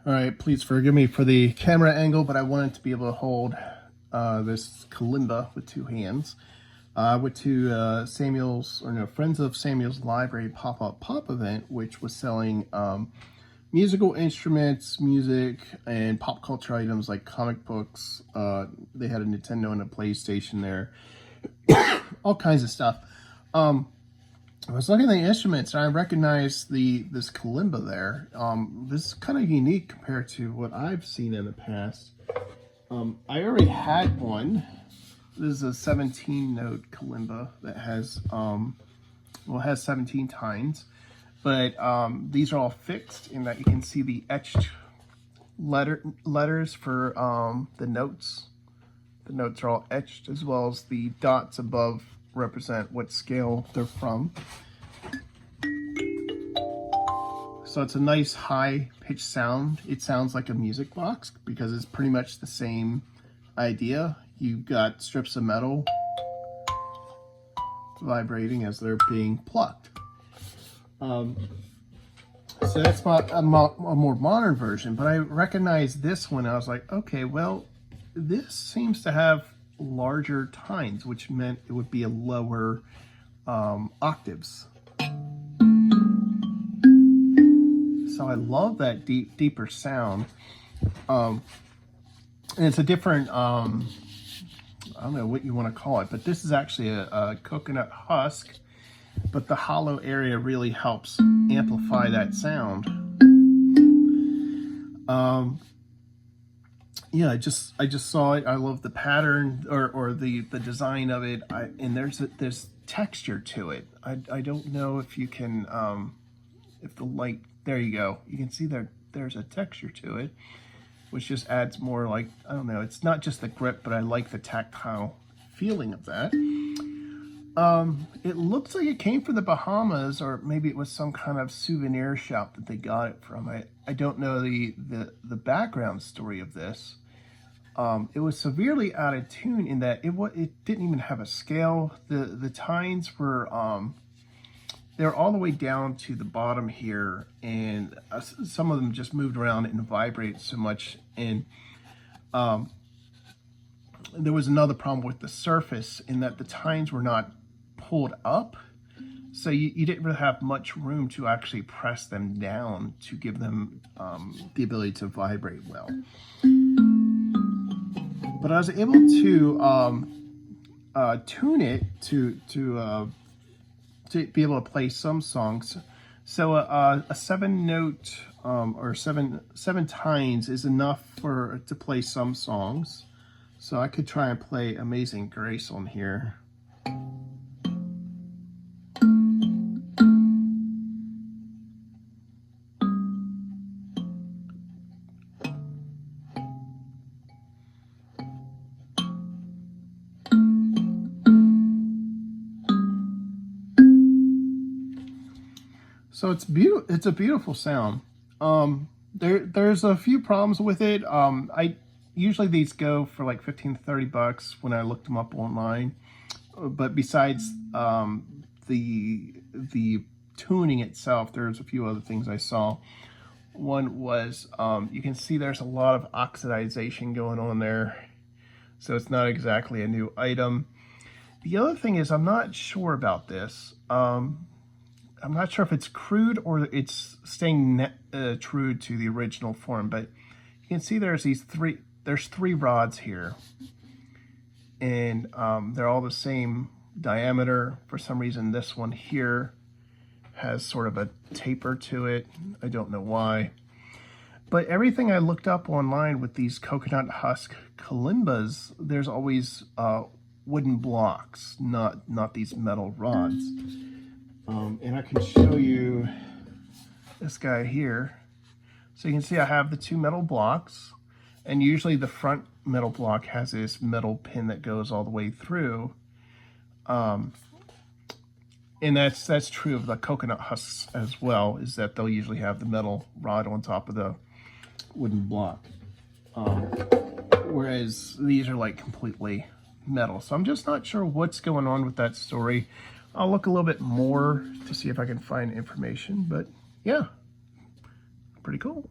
All right, please forgive me for the camera angle, but I wanted to be able to hold this kalimba with two hands. I went to Friends of Samuel's Library pop-up pop event, which was selling musical instruments, music, and pop culture items like comic books. They had a Nintendo and a PlayStation there, all kinds of stuff. I was looking at the instruments and I recognized this kalimba there. This is kind of unique compared to what I've seen in the past. I already had one. This is a 17-note kalimba that has, has 17 tines, but these are all fixed in that you can see the etched letters for the notes. The notes are all etched, as well as the dots above represent what scale they're from. So it's a nice high-pitched sound. It sounds like a music box because it's pretty much the same idea. You've got strips of metal vibrating as they're being plucked. So that's a more modern version, but I recognized this one. I was like, okay, well, this seems to have larger tines, which meant it would be a lower octaves. So I love that deeper sound. And it's a different, I don't know what you want to call it, but this is actually a coconut husk, but the hollow area really helps amplify that sound. Yeah, I just saw it. I love the pattern or the design of it. And there's texture to it. I don't know if you can, if the light, there you go. You can see there's a texture to it, which just adds more, like, I don't know, it's not just the grip, but I like the tactile feeling of that. It looks like it came from the Bahamas, or maybe it was some kind of souvenir shop that they got it from. I don't know the background story of this. It was severely out of tune in that it didn't even have a scale. The tines were they're all the way down to the bottom here, and some of them just moved around and vibrated so much. And there was another problem with the surface in that the tines were not pulled up, so you didn't really have much room to actually press them down to give them the ability to vibrate well. But I was able to tune it to be able to play some songs. So a 7-note or seven tines is enough to play some songs. So I could try and play Amazing Grace on here. So it's a beautiful sound. There's a few problems with it. Usually these go for like 15 to 30 bucks when I looked them up online. But besides the tuning itself, there's a few other things I saw. One was you can see there's a lot of oxidization going on there, so it's not exactly a new item. The other thing is I'm not sure about this. I'm not sure if it's crude or it's staying true to the original form, but you can see there's three rods here, and they're all the same diameter. For some reason, this one here has sort of a taper to it. I don't know why. But everything I looked up online with these coconut husk kalimbas, there's always wooden blocks, not these metal rods. And I can show you this guy here. So you can see I have the two metal blocks, and usually the front metal block has this metal pin that goes all the way through. And that's true of the coconut husks as well, is that they'll usually have the metal rod on top of the wooden block. Whereas these are like completely metal. So I'm just not sure what's going on with that story. I'll look a little bit more to see if I can find information, but yeah, pretty cool.